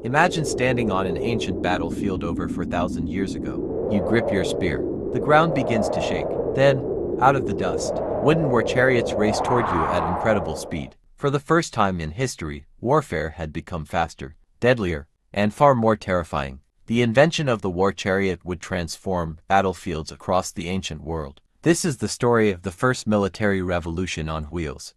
Imagine standing on an ancient battlefield over 4,000 years ago. You grip your spear. The ground begins to shake. Then, out of the dust, wooden war chariots race toward you at incredible speed. For the first time in history, warfare had become faster, deadlier, and far more terrifying. The invention of the war chariot would transform battlefields across the ancient world. This is the story of the first military revolution on wheels.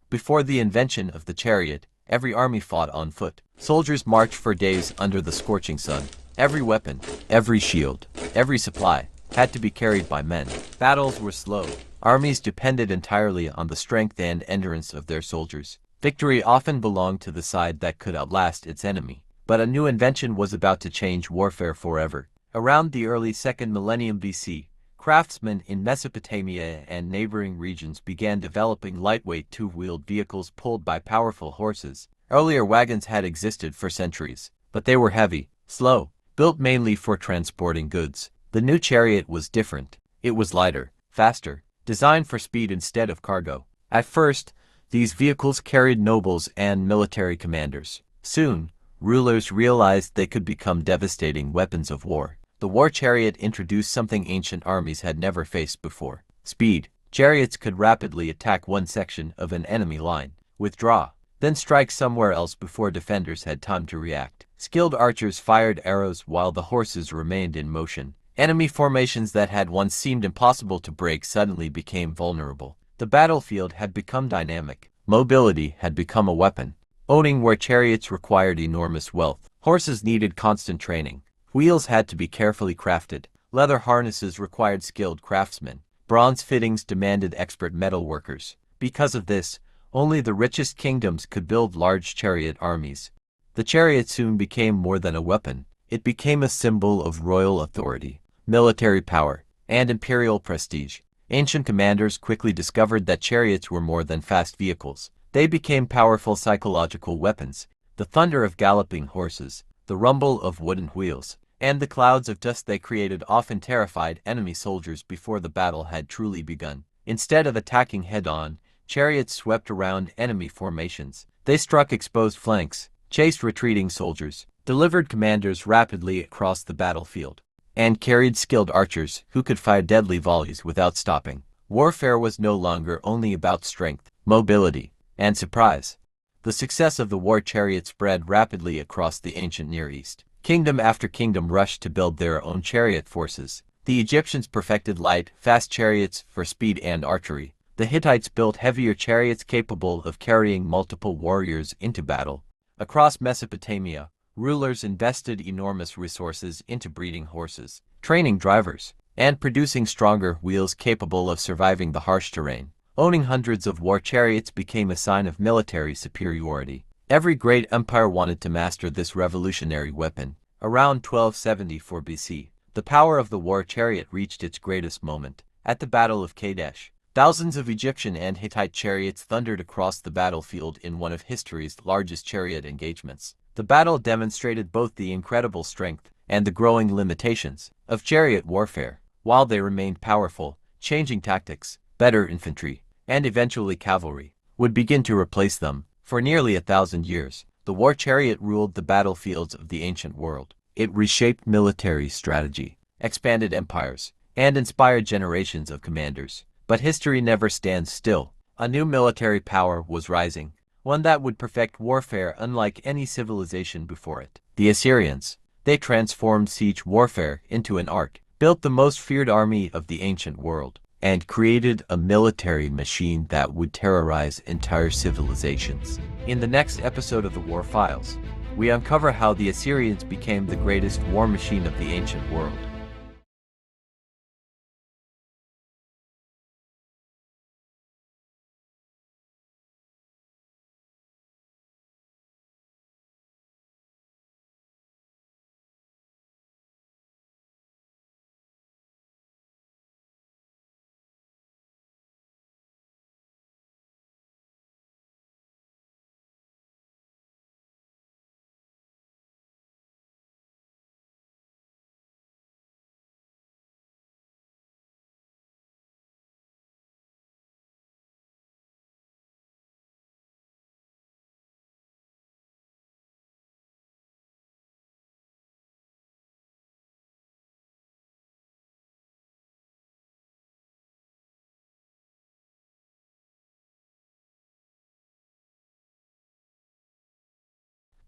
Before the invention of the chariot, every army fought on foot. Soldiers marched for days under the scorching sun. Every weapon, every shield, every supply had to be carried by men. Battles were slow. Armies depended entirely on the strength and endurance of their soldiers. Victory often belonged to the side that could outlast its enemy. But a new invention was about to change warfare forever. Around the early 2nd millennium BC, craftsmen in Mesopotamia and neighboring regions began developing lightweight two-wheeled vehicles pulled by powerful horses. Earlier wagons had existed for centuries, but they were heavy, slow, built mainly for transporting goods. The new chariot was different. It was lighter, faster, designed for speed instead of cargo. At first, these vehicles carried nobles and military commanders. Soon, rulers realized they could become devastating weapons of war. The war chariot introduced something ancient armies had never faced before: speed. Chariots could rapidly attack one section of an enemy line, withdraw, then strike somewhere else before defenders had time to react. Skilled archers fired arrows while the horses remained in motion. Enemy formations that had once seemed impossible to break suddenly became vulnerable. The battlefield had become dynamic. Mobility had become a weapon. Owning war chariots required enormous wealth. Horses needed constant training. Wheels had to be carefully crafted. Leather harnesses required skilled craftsmen. Bronze fittings demanded expert metal workers. Because of this, only the richest kingdoms could build large chariot armies. The chariot soon became more than a weapon. It became a symbol of royal authority, military power, and imperial prestige. Ancient commanders quickly discovered that chariots were more than fast vehicles. They became powerful psychological weapons. The thunder of galloping horses, the rumble of wooden wheels, and the clouds of dust they created often terrified enemy soldiers before the battle had truly begun. Instead of attacking head-on, chariots swept around enemy formations. They struck exposed flanks, chased retreating soldiers, delivered commanders rapidly across the battlefield, and carried skilled archers who could fire deadly volleys without stopping. Warfare was no longer only about strength, mobility, and surprise. The success of the war chariot spread rapidly across the ancient Near East. Kingdom after kingdom rushed to build their own chariot forces. The Egyptians perfected light, fast chariots for speed and archery. The Hittites built heavier chariots capable of carrying multiple warriors into battle. Across Mesopotamia, rulers invested enormous resources into breeding horses, training drivers, and producing stronger wheels capable of surviving the harsh terrain. Owning hundreds of war chariots became a sign of military superiority. Every great empire wanted to master this revolutionary weapon. Around 1274 BC, the power of the war chariot reached its greatest moment. At the Battle of Kadesh, thousands of Egyptian and Hittite chariots thundered across the battlefield in one of history's largest chariot engagements. The battle demonstrated both the incredible strength and the growing limitations of chariot warfare. While they remained powerful, changing tactics, better infantry, and eventually cavalry would begin to replace them. For nearly 1,000 years, the war chariot ruled the battlefields of the ancient world. It reshaped military strategy, expanded empires, and inspired generations of commanders. But history never stands still. A new military power was rising, one that would perfect warfare unlike any civilization before it. The Assyrians. They transformed siege warfare into an art, built the most feared army of the ancient world, and created a military machine that would terrorize entire civilizations. In the next episode of the War Files, we uncover how the Assyrians became the greatest war machine of the ancient world.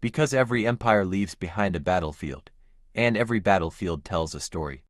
Because every empire leaves behind a battlefield, and every battlefield tells a story.